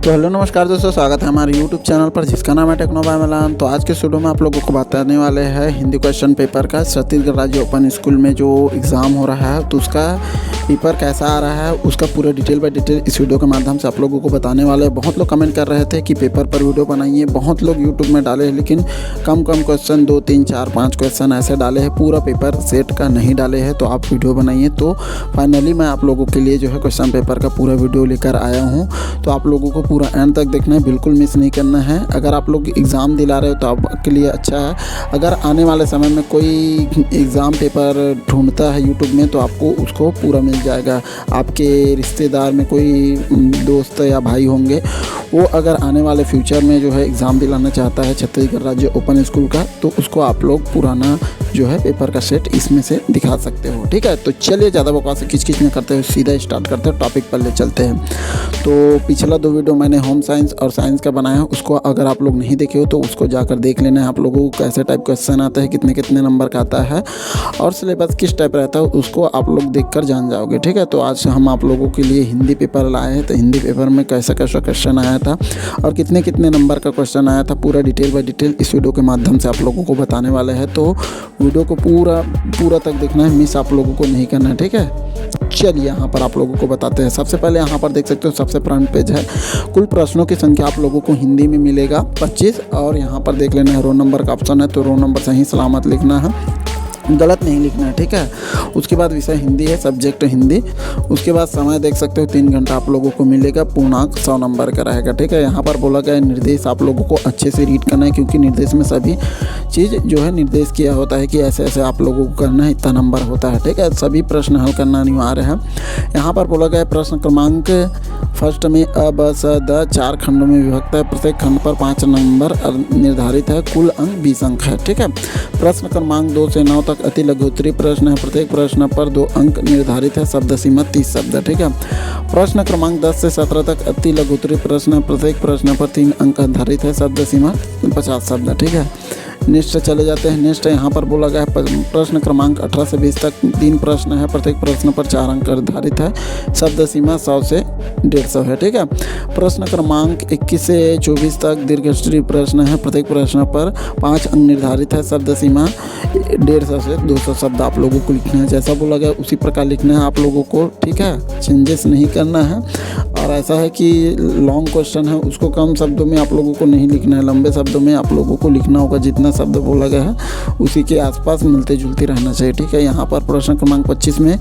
तो हेलो नमस्कार दोस्तों, स्वागत है हमारे यूट्यूब चैनल पर जिसका नाम है टेक्नो बाय मिलान। तो आज के वीडियो में आप लोगों को बताने वाले हैं हिंदी क्वेश्चन पेपर का छत्तीसगढ़ राज्य ओपन स्कूल में जो एग्ज़ाम हो रहा है तो उसका पेपर कैसा आ रहा है उसका पूरा डिटेल बाय डिटेल इस वीडियो के माध्यम से आप लोगों को बताने वाले हैं। बहुत लोग कमेंट कर रहे थे कि पेपर पर वीडियो बनाइए, बहुत लोग यूट्यूब में डाले हैं लेकिन कम क्वेश्चन 2 3 4 5 क्वेश्चन ऐसे डाले हैं, पूरा पेपर सेट का नहीं डाले हैं। तो आप वीडियो बनाइए। तो फाइनली मैं आप लोगों के लिए जो है क्वेश्चन पेपर का पूरा वीडियो लेकर आया हूँ। तो आप लोगों को पूरा एंड तक देखना है, बिल्कुल मिस नहीं करना है। अगर आप लोग एग्ज़ाम दिला रहे हो तो आपके लिए अच्छा है। अगर आने वाले समय में कोई एग्ज़ाम पेपर ढूंढता है यूट्यूब में तो आपको उसको पूरा मिल जाएगा। आपके रिश्तेदार में कोई दोस्त या भाई होंगे, वो अगर आने वाले फ्यूचर में जो है एग्ज़ाम दिलाना चाहता है छत्तीसगढ़ राज्य ओपन स्कूल का, तो उसको आप लोग पुराना जो है पेपर का सेट इसमें से दिखा सकते हो। ठीक है, तो चलिए ज़्यादा बकवास किच में करते हुए सीधा स्टार्ट करते हैं, टॉपिक पर ले चलते हैं। तो पिछला 2 वीडियो मैंने होम साइंस और साइंस का बनाया है, उसको अगर आप लोग नहीं देखे हो तो उसको जाकर देख लेना है। आप लोगों को कैसे टाइप क्वेश्चन आता है, कितने कितने नंबर का आता है और सिलेबस किस टाइप रहता है उसको आप लोग देखकर जान जाओगे। ठीक है, तो आज हम आप लोगों के लिए हिंदी पेपर लाए हैं। तो हिंदी पेपर में कैसा कैसा क्वेश्चन आया था और कितने कितने नंबर का क्वेश्चन आया था, पूरा डिटेल बाय डिटेल इस वीडियो के माध्यम से आप लोगों को बताने वाले हैं। तो वीडियो को पूरा तक देखना है, मिस आप लोगों को नहीं करना है। ठीक है, चलिए यहाँ पर आप लोगों को बताते हैं। सबसे पहले यहाँ पर देख सकते हो, सबसे फ्रंट पेज है। कुल प्रश्नों की संख्या आप लोगों को हिंदी में मिलेगा 25 और यहाँ पर देख लेना है रोल नंबर का ऑप्शन है, तो रोल नंबर सही सलामत लिखना है, गलत नहीं लिखना है। ठीक है, उसके बाद विषय हिंदी है, सब्जेक्ट हिंदी। उसके बाद समय देख सकते हो 3 घंटा आप लोगों को मिलेगा, पूर्णांक 100 नंबर का रहेगा। ठीक है, यहाँ पर बोला गया निर्देश आप लोगों को अच्छे से रीड करना है, क्योंकि निर्देश में सभी चीज़ जो है निर्देश किया होता है कि ऐसे ऐसे आप लोगों को करना है, इतना नंबर होता है। ठीक है, सभी प्रश्न हल करना अनिवार्य है। यहाँ पर बोला गया प्रश्न क्रमांक फर्स्ट में अ ब स द 4 खंडों में विभक्त है, प्रत्येक खंड पर 5 नंबर निर्धारित है, कुल अंक 20 अंक है। ठीक है, प्रश्न क्रमांक 2 से 9 तक अति लघु उत्तरीय प्रश्न है, प्रत्येक प्रश्न पर 2 अंक निर्धारित है, शब्द सीमा 30 शब्द। ठीक है, प्रश्न क्रमांक 10 से 17 तक अति लघु उत्तरीय प्रश्न है, प्रत्येक प्रश्न पर 3 अंक निर्धारित है, शब्द सीमा 50 शब्द। ठीक है, नेक्स्ट चले जाते हैं। नेक्स्ट यहाँ पर बोला गया है प्रश्न क्रमांक 18 से 20 तक 3 प्रश्न है, प्रत्येक प्रश्न पर 4 अंक निर्धारित है, शब्द सीमा 100 से 150 है। ठीक है, प्रश्न क्रमांक 21 से 24 तक दीर्घस्तरीय प्रश्न है, प्रत्येक प्रश्न पर 5 अंक निर्धारित है, शब्द सीमा 150 से 200 शब्द आप लोगों को लिखना है। जैसा बोला गया उसी प्रकार लिखना है आप लोगों को। ठीक है, चेंजेस नहीं करना है। और ऐसा है कि लॉन्ग क्वेश्चन है उसको कम शब्दों में आप लोगों को नहीं लिखना है, लंबे शब्दों में आप लोगों को लिखना होगा। जितना शब्द बोला गया है उसी के आसपास मिलते जुलते रहना चाहिए। ठीक है, यहाँ पर प्रश्न क्रमांक 25 में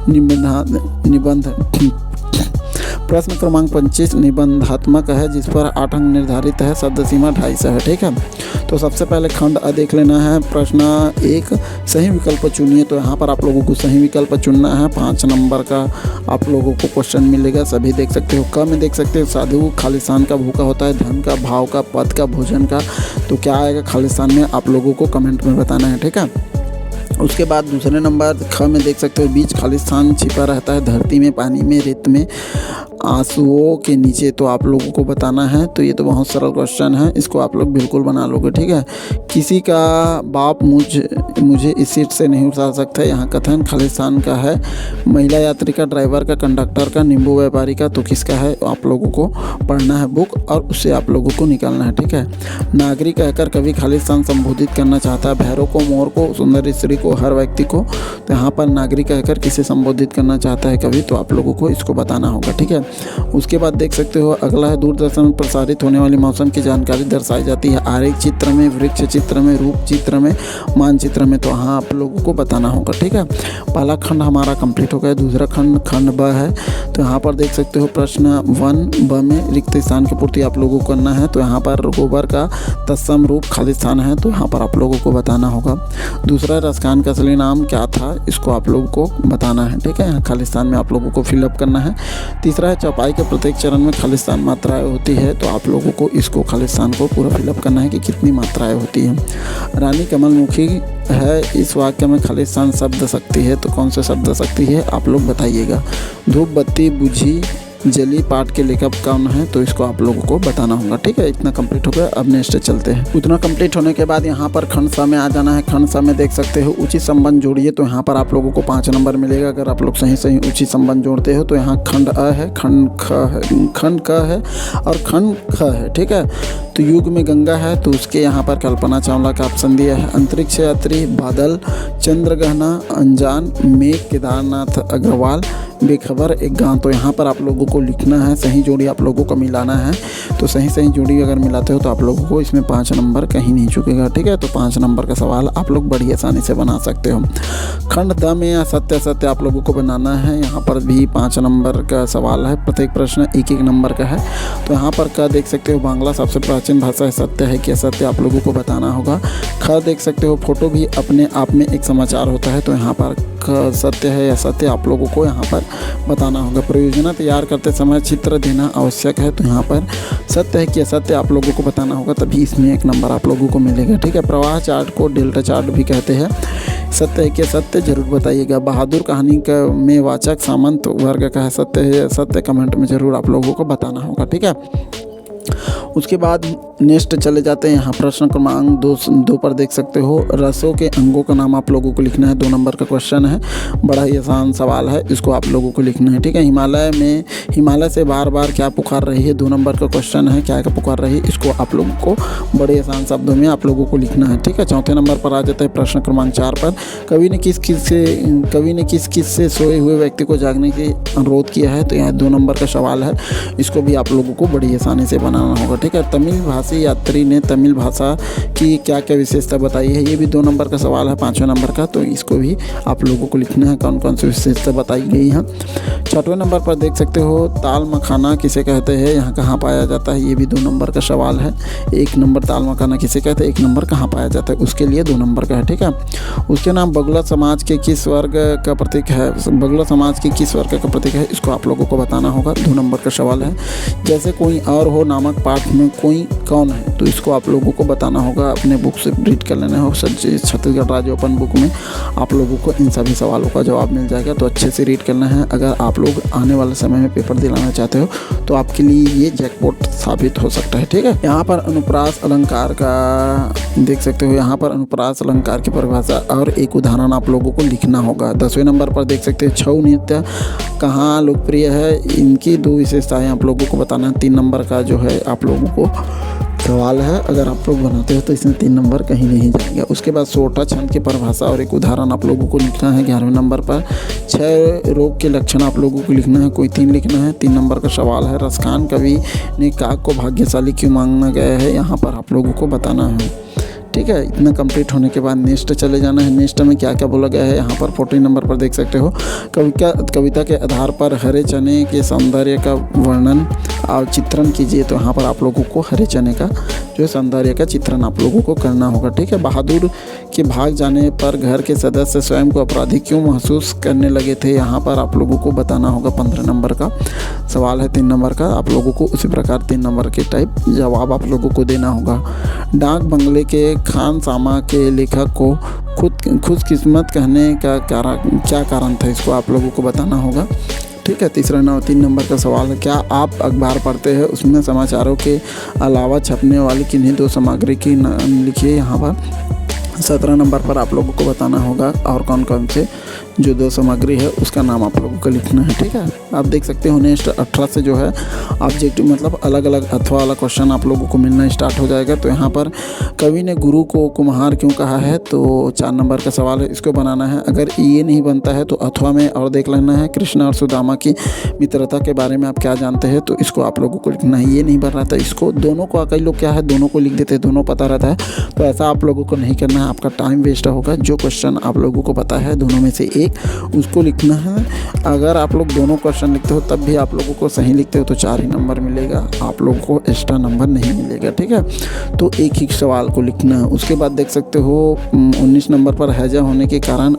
निबंध प्रश्न क्रमांक 25 निबंधात्मक है, जिस पर 8 अंक निर्धारित है, शब्द सीमा 250 है। ठीक है, तो सबसे पहले खंड अ देख लेना है। प्रश्न 1 सही विकल्प चुनिए, तो यहाँ पर आप लोगों को सही विकल्प चुनना है। 5 नंबर का आप लोगों को क्वेश्चन मिलेगा, सभी देख सकते हो। क में देख सकते हो साधु खालिस्तान का भूखा होता है, धन का, भाव का, पद का, भोजन का, तो क्या आएगा खालिस्तान में आप लोगों को कमेंट में बताना है। ठीक है, उसके बाद दूसरे नंबर ख में देख सकते हो बीच खालिस्तान छिपा रहता है, धरती में, पानी में, रेत में, आंसुओं के नीचे, तो आप लोगों को बताना है। तो ये तो बहुत सरल क्वेश्चन है, इसको आप लोग बिल्कुल बना लोगे। ठीक है, किसी का बाप मुझे इस सीट से नहीं उतार सकता, यहाँ कथन खालिस्तान का है, महिला यात्री का, ड्राइवर का, कंडक्टर का, नींबू व्यापारी का, तो किसका है आप लोगों को पढ़ना है बुक और उससे आप लोगों को निकालना है। ठीक है, नागरिक कहकर कभी खालिस्तान संबोधित करना चाहता है, भैरव को, मोर को, सुंदर स्त्री को, हर व्यक्ति को, तो यहाँ पर नागरिक कहकर किसे संबोधित करना चाहता है कभी, तो आप लोगों को इसको बताना होगा। ठीक है, उसके बाद देख सकते हो अगला है दूरदर्शन में प्रसारित होने वाली मौसम की जानकारी दर्शाई जाती है, आरेख चित्र में, वृक्ष चित्र में, रूप चित्र में, मानचित्र में, तो हाँ आप लोगों को बताना होगा। ठीक है, पहला खंड हमारा कंप्लीट हो गया। दूसरा खंड ब है, तो यहाँ पर देख सकते हो प्रश्न 1 ब में रिक्त स्थान की पूर्ति आप लोगों को करना है। तो यहाँ पर गोबर का तत्सम रूप खालिस्तान है, तो यहाँ पर आप लोगों को बताना होगा। दूसरा रसखान का असली नाम क्या था, इसको आप लोगों को बताना है। ठीक है, यहाँ खालिस्तान में आप लोगों को फिलअप करना है। तीसरा है चौपाई के प्रत्येक चरण में खालिस्तान मात्राएं होती है, तो आप लोगों को इसको खालिस्तान को पूरा फिलअप करना है कि कितनी मात्राएं होती हैं। रानी कमलमुखी है, इस वाक्य में खालिस्तान शब्द शक्ति है, तो कौन सा शब्द शक्ति है आप लोग बताइएगा। धूप बत्ती बुझी जली पाठ के लेखक कौन है, तो इसको आप लोगों को बताना होगा। ठीक है, इतना कंप्लीट हो गया। अब नेक्स्ट चलते हैं। उतना कंप्लीट होने के बाद यहाँ पर खंड स में आ जाना है। खंड स में देख सकते हो उचित संबंध जोड़िए, तो यहाँ पर आप लोगों को 5 नंबर मिलेगा। अगर आप लोग सही उचित संबंध जोड़ते हो तो यहाँ खंड अ है, खंड ख है, खंड क है और खंड ख है। ठीक है, तो युग में गंगा है, तो उसके यहाँ पर कल्पना चावला का ऑप्शन दिया है। अंतरिक्ष यात्री बादल, चंद्रग्रहण अनजान, मेघ केदारनाथ अग्रवाल, बेखबर एक गांव। तो यहाँ पर आप लोगों को लिखना है, सही जोड़ी आप लोगों को मिलाना है। तो सही जोड़ी अगर मिलाते हो तो आप लोगों को इसमें 5 नंबर कहीं नहीं चुकेगा। ठीक है, तो 5 नंबर का सवाल आप लोग बड़ी आसानी से बना सकते हो। खंड द में असत्य आप लोगों को बनाना है। यहाँ पर भी 5 नंबर का सवाल है। प्रत्येक प्रश्न 1-1 नंबर का है। तो यहाँ पर क देख सकते हो, बांग्ला सबसे प्राचीन भाषा है, सत्य है कि असत्य आप लोगों को बताना होगा। ख देख सकते हो, फोटो भी अपने आप में एक समाचार होता है। तो यहाँ पर सत्य है या सत्य आप लोगों को यहाँ पर बताना होगा। परियोजना तैयार करते समय चित्र देना आवश्यक है, तो यहाँ पर सत्य है कि असत्य आप लोगों को बताना होगा, तभी इसमें 1 नंबर आप लोगों को मिलेगा। ठीक है, प्रवाह चार्ट को डेल्टा चार्ट भी कहते हैं। सत्य है कि असत्य जरूर बताइएगा। बहादुर कहानी का में वाचक सामंत वर्ग का है, सत्य है या असत्य कमेंट में जरूर आप लोगों को बताना होगा। ठीक है, उसके बाद नेक्स्ट चले जाते हैं। यहाँ प्रश्न क्रमांक 2 पर देख सकते हो, रसों के अंगों का नाम आप लोगों को लिखना है। 2 नंबर का क्वेश्चन है, बड़ा ही आसान सवाल है, इसको आप लोगों को लिखना है। ठीक है, हिमालय से बार बार क्या पुकार रही है। 2 नंबर का क्वेश्चन है, क्या पुकार रही है, इसको आप लोगों को बड़े आसान शब्दों में आप लोगों को लिखना है। ठीक है, चौथे नंबर पर आ जाता है प्रश्न क्रमांक 4 पर, कवि ने किस किस से सोए हुए व्यक्ति को जागने की अनुरोध किया है। तो यहाँ 2 नंबर का सवाल है, इसको भी आप लोगों को बड़ी आसानी से बनाना होगा। ठीक है, तमिल भाषी यात्री ने तमिल भाषा की क्या क्या विशेषता बताई है। ये भी 2 नंबर का सवाल है, 5वें नंबर का, तो इसको भी आप लोगों को लिखना है, कौन कौन सी विशेषता बताई गई है। 6वें नंबर पर देख सकते हो, ताल मखाना किसे कहते हैं, यहाँ कहाँ पाया जाता है। ये भी 2 नंबर का सवाल है। 1 नंबर ताल मखाना किसे कहते हैं, 1 नंबर कहाँ पाया जाता है, उसके लिए 2 नंबर का है। ठीक है, उसके नाम बगुला समाज के किस वर्ग का प्रतीक है। बगुला समाज के किस वर्ग का प्रतीक है, इसको आप लोगों को बताना होगा। 2 नंबर का सवाल है। जैसे कोई और हो नामक पाठ में कोई कौन है, तो इसको आप लोगों को बताना होगा। अपने बुक से रीड कर लेना हो, छत्तीसगढ़ राज्य ओपन बुक में आप लोगों को इन सभी सवालों का जवाब मिल जाएगा, तो अच्छे से रीड करना है। अगर आप लोग आने वाले समय में पेपर दिलाना चाहते हो तो आपके लिए ये जैकपॉट साबित हो सकता है। ठीक है, यहाँ पर अनुप्रास अलंकार का देख सकते हो, यहाँ पर अनुप्रास अलंकार की परिभाषा और एक उदाहरण आप लोगों को लिखना होगा। 10वें नंबर पर देख सकते हो, छऊ नृत्य कहाँ लोकप्रिय है, इनकी 2 विशेषताएं आप लोगों को बताना। 3 नंबर का जो है आप लोगों को सवाल है, अगर आप लोग बनाते हो तो इसमें 3 नंबर कहीं नहीं जाएंगे। उसके बाद सोटा छंद की परिभाषा और एक उदाहरण आप लोगों को लिखना है। 11वें नंबर पर 6 रोग के लक्षण आप लोगों को लिखना है, कोई 3 लिखना है। 3 नंबर का सवाल है, रसखान कवि ने काक को भाग्यशाली क्यों मांगना गया है, यहाँ पर आप लोगों को बताना है। ठीक है, इतना कंप्लीट होने के बाद नेक्स्ट चले जाना है। नेक्स्ट में क्या क्या बोला गया है, यहाँ पर 14 नंबर पर देख सकते हो, कविता के आधार पर हरे चने के सौंदर्य का वर्णन और चित्रण कीजिए। तो यहाँ पर आप लोगों को हरे चने का जो सौंदर्य का चित्रण आप लोगों को करना होगा। ठीक है, बहादुर के भाग जाने पर घर के सदस्य स्वयं को अपराधी क्यों महसूस करने लगे थे, यहाँ पर आप लोगों को बताना होगा। 15 नंबर का सवाल है। 3 नंबर का आप लोगों को उसी प्रकार 3 नंबर के टाइप जवाब आप लोगों को देना होगा। डाक बंगले के खानसामा के लेखक को खुशकिस्मत कहने का क्या कारण था, इसको आप लोगों को बताना होगा। ठीक है, 3 नंबर का सवाल है, क्या आप अखबार पढ़ते हैं, उसमें समाचारों के अलावा छपने वाली किन्हीं 2 सामग्री की नाम लिखिए। यहाँ पर 17 नंबर पर आप लोगों को बताना होगा और कौन कौन से जो 2 सामग्री है उसका नाम आप लोगों को लिखना है। ठीक है, आप देख सकते हो नेक्स्ट 18 से जो है ऑब्जेक्टिव मतलब अलग अलग अथवा वाला क्वेश्चन आप लोगों को मिलना स्टार्ट हो जाएगा। तो यहाँ पर कवि ने गुरु को कुम्हार क्यों कहा है, तो 4 नंबर का सवाल है, इसको बनाना है। अगर ये नहीं बनता है तो अथवा में और देख लेना है, कृष्ण और सुदामा की मित्रता के बारे में आप क्या जानते हैं, तो इसको आप लोगों को लिखना है। ये नहीं बन रहा था, इसको दोनों को कई लोग क्या है दोनों को लिख देते हैं, दोनों पता रहता है, तो ऐसा आप लोगों को नहीं करना है, आपका टाइम वेस्ट होगा। जो क्वेश्चन आप लोगों को पता है दोनों में से एक उसको लिखना है। अगर आप लोग दोनों क्वेश्चन लिखते हो तब भी आप लोगों को सही लिखते हो तो 4 ही नंबर मिलेगा, आप लोगों को एक्स्ट्रा नंबर नहीं मिलेगा। ठीक है, तो एक ही सवाल को लिखना है। उसके बाद देख सकते हो 19 नंबर पर हैजा होने के कारण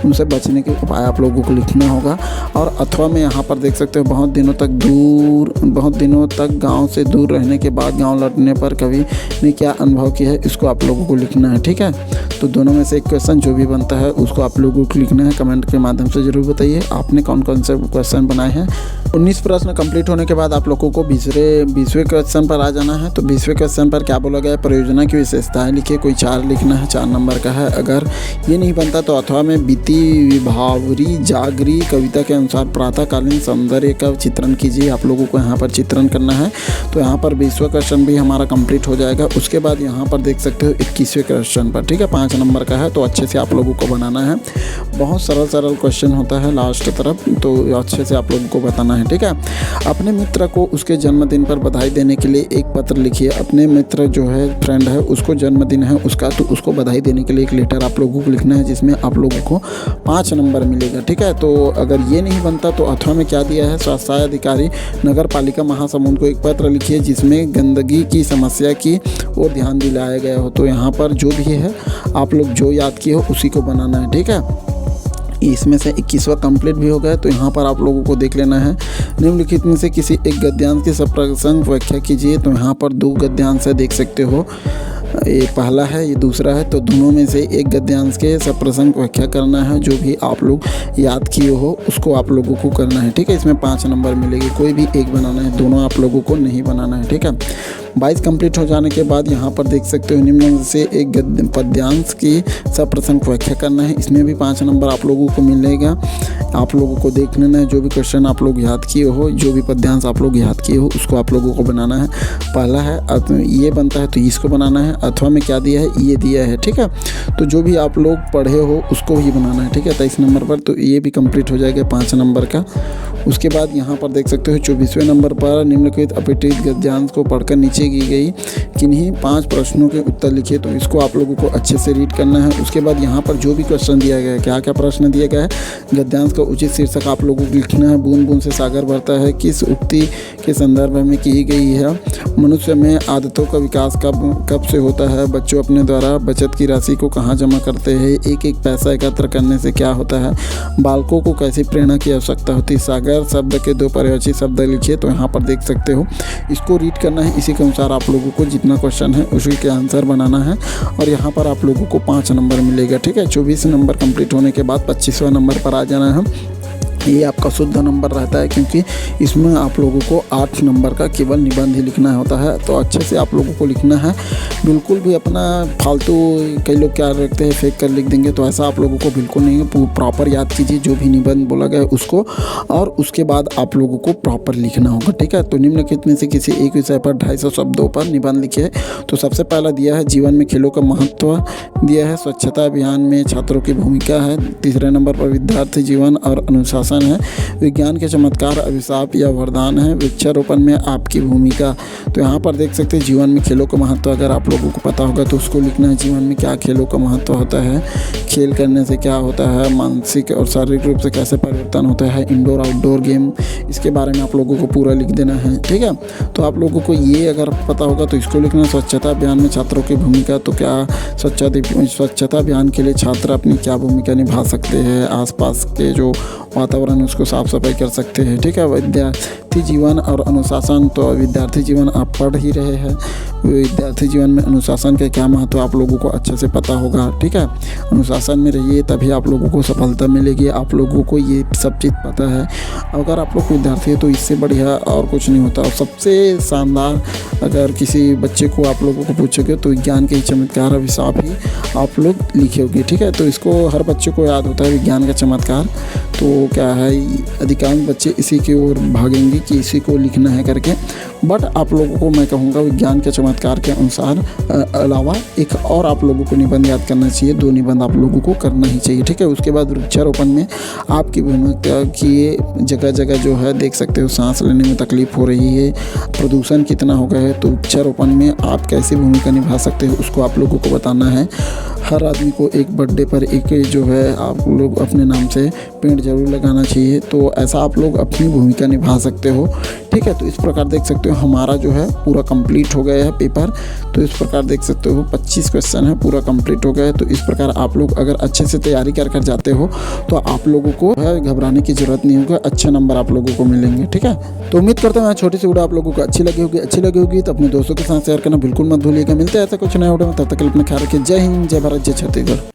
उनसे बचने के उपाय आप लोगों को लिखना होगा। और अथवा में यहाँ पर देख सकते हो बहुत दिनों तक गाँव से दूर रहने के बाद गाँव लौटने पर कवि ने क्या अनुभव किया है, इसको आप लोगों को लिखना है। ठीक है, तो दोनों में से एक क्वेश्चन जो भी बनता है उसको आप लोगों को लिखना है। कमेंट के माध्यम से ज़रूर बताइए आपने कौन कौन से क्वेश्चन बनाए हैं। 19 प्रश्न कंप्लीट होने के बाद आप लोगों को 20वें क्वेश्चन पर आ जाना है। तो 20वें क्वेश्चन पर क्या बोला गया है, परियोजना की विशेषताएं लिखिए। कोई 4 लिखना है, 4 नंबर का है। अगर ये नहीं बनता तो अथवा में बीती विभावरी जागरी कविता के अनुसार प्रातःकालीन सौंदर्य का चित्रण कीजिए। आप लोगों को यहाँ पर चित्रण करना है। तो यहाँ पर 20वां क्वेश्चन भी हमारा कंप्लीट हो जाएगा। उसके बाद यहाँ पर देख सकते हो 21वें क्वेश्चन पर, ठीक है, 5 नंबर का है। तो अच्छे से आप लोगों को बनाना है। बहुत सरल क्वेश्चन होता है लास्ट तरफ, तो अच्छे से आप लोगों को बताना है, ठीक है। अपने मित्र को उसके जन्मदिन पर बधाई देने के लिए एक पत्र लिखिए। अपने मित्र जो है, फ्रेंड है, उसको जन्मदिन है उसका, तो उसको बधाई देने के लिए एक लेटर आप लोगों को लिखना है, जिसमें आप लोगों को 5 नंबर मिलेगा, ठीक है। तो अगर ये नहीं बनता तो अथवा में क्या दिया है, स्वास्थ्य अधिकारी नगर पालिका महासमुंद को एक पत्र लिखिए जिसमें गंदगी की समस्या की ओर ध्यान दिलाया गया हो। तो यहाँ पर जो भी है आप लोग जो याद किए हो उसी को बनाना है, ठीक है। इसमें से 21वां कंप्लीट भी हो गया। तो यहाँ पर आप लोगों को देख लेना है, निम्नलिखित में से किसी एक गद्यांश की सप्रसंग व्याख्या कीजिए। तो यहाँ पर 2 गद्यांश है, देख सकते हो, ये पहला है, ये दूसरा है। तो दोनों में से एक गद्यांश के सप्रसंग व्याख्या करना है। जो भी आप लोग याद किए हो उसको आप लोगों को करना है, ठीक है। इसमें 5 नंबर मिलेगी, कोई भी एक बनाना है, दोनों आप लोगों को नहीं बनाना है, ठीक है। 22 कंप्लीट हो जाने के बाद यहाँ पर देख सकते हो निम्न से एक पद्यांश की सप्रसंग व्याख्या करना है। इसमें भी 5 नंबर आप लोगों को मिलेगा। आप लोगों को देख लेना है, जो भी क्वेश्चन आप लोग याद किए हो, जो भी पद्यांश आप लोग याद किए हो उसको आप लोगों को बनाना है। पहला है ये बनता है तो इसको बनाना है। अथवा में क्या दिया है, ये दिया है, ठीक है। तो जो भी आप लोग पढ़े हो उसको ही बनाना है, ठीक है। 23 नंबर पर तो ये भी कंप्लीट हो जाएगा 5 नंबर का। उसके बाद यहाँ पर देख सकते हो 24वें नंबर पर निम्नलिखित अपठित गद्यांश को पढ़कर नीचे की गई किन्हीं 5 प्रश्नों के उत्तर लिखिए। तो इसको आप लोगों को अच्छे से रीड करना है। उसके बाद यहाँ पर जो भी क्वेश्चन दिया गया है, क्या क्या प्रश्न दिया गया है, गद्यांश का उचित शीर्षक आप लोगों को लिखना है। बूंद बूंद से सागर भरता है किस उक्ति के संदर्भ में की गई है। मनुष्य में आदतों का विकास कब से होता है। बच्चों अपने द्वारा बचत की राशि को कहाँ जमा करते हैं। एक एक पैसा एकत्र करने से क्या होता है। बालकों को कैसी प्रेरणा की आवश्यकता होती है। सागर शब्द के 2 पर्यायवाची शब्द लिखिए। तो यहाँ पर देख सकते हो, इसको रीड करना है। इसी के अनुसार आप लोगों को जितना क्वेश्चन है उसी के आंसर बनाना है और यहाँ पर आप लोगों को 5 नंबर मिलेगा, ठीक है। 24 नंबर कंप्लीट होने के बाद 25वां नंबर पर आ जाना है। ये आपका शुद्ध नंबर रहता है क्योंकि इसमें आप लोगों को 8 नंबर का केवल निबंध ही लिखना होता है। तो अच्छे से आप लोगों को लिखना है, बिल्कुल भी अपना फालतू, कई लोग क्या रखते हैं फेंक कर लिख देंगे, तो ऐसा आप लोगों को बिल्कुल नहीं है। प्रॉपर याद कीजिए जो भी निबंध बोला गया है उसको, और उसके बाद आप लोगों को प्रॉपर लिखना होगा, ठीक है। तो निम्नलिखित में से किसी एक विषय पर 250 शब्दों पर निबंध लिखिए। तो सबसे पहला दिया है जीवन में खेलों का महत्व दिया है। स्वच्छता अभियान में छात्रों की भूमिका है। तीसरे नंबर पर विद्यार्थी जीवन और अनुशासन है। विज्ञान के चमत्कार अभिशाप या वरदान है। वृक्षारोपण में आपकी भूमिका। तो यहाँ पर देख सकते हैं जीवन में खेलों का महत्व, अगर आप लोगों को पता होगा तो उसको लिखना है। जीवन में क्या खेलों का महत्व होता है, खेल करने से क्या होता है, मानसिक और शारीरिक रूप से कैसे परिवर्तन होता है, इंडोर आउटडोर गेम, इसके बारे में आप लोगों को पूरा लिख देना है, ठीक है। तो आप लोगों को ये अगर पता होगा तो इसको लिखना। स्वच्छता अभियान में छात्रों की भूमिका, तो क्या स्वच्छता अभियान के लिए छात्र अपनी क्या भूमिका निभा सकते हैं। आसपास के जो वातावरण उसको साफ सफाई कर सकते हैं, ठीक है। विद्यार्थी जीवन और अनुशासन, तो विद्यार्थी जीवन आप पढ़ ही रहे हैं। विद्यार्थी जीवन में अनुशासन का क्या महत्व आप लोगों को अच्छे से पता होगा, ठीक है। अनुशासन में रहिए तभी आप लोगों को सफलता मिलेगी। आप लोगों को ये सब चीज़ पता है। अगर आप लोग विद्यार्थी है तो इससे बढ़िया और कुछ नहीं होता। और सबसे शानदार, अगर किसी बच्चे को आप लोगों को पूछोगे तो विज्ञान के चमत्कार अभिशाप ही आप लोग लिखोगे, ठीक है। तो इसको हर बच्चे को याद होता है विज्ञान का चमत्कार। तो क्या है, अधिकांश बच्चे इसी की ओर भागेंगे कि इसी को लिखना है करके। बट आप लोगों को मैं कहूँगा विज्ञान के चमत्कार के अनुसार अलावा एक और आप लोगों को निबंध याद करना चाहिए। 2 निबंध आप लोगों को करना ही चाहिए, ठीक है। उसके बाद वृक्षारोपण में आपकी भूमिका की, जगह जगह जो है देख सकते हो सांस लेने में तकलीफ हो रही है, प्रदूषण कितना हो गया है, तो वृक्षारोपण में आप कैसी भूमिका निभा सकते हो उसको आप लोगों को बताना है। हर आदमी को एक बर्थडे पर एक जो है आप लोग अपने नाम से पेड़ जरूर लगाना चाहिए। तो ऐसा आप लोग अपनी भूमिका निभा सकते हो, ठीक है। तो इस प्रकार देख सकते हो हमारा जो है पूरा कंप्लीट हो गया है पेपर। तो इस प्रकार देख सकते हो 25 क्वेश्चन है, पूरा कंप्लीट हो गया है। तो इस प्रकार आप लोग अगर अच्छे से तैयारी कर जाते हो तो आप लोगों को है घबराने की जरूरत नहीं होगा, अच्छे नंबर आप लोगों को मिलेंगे, ठीक है। तो उम्मीद करता हूँ छोटी सी वीडियो आप लोगों को अच्छी लगी होगी तो अपने दोस्तों के साथ शेयर करना बिल्कुल मत भूलिएगा। मिलते हैं ऐसा कुछ नया वीडियो में, तब तक अपना ख्याल रखिए। जय हिंद, जय भारत, जय छत्तीसगढ़।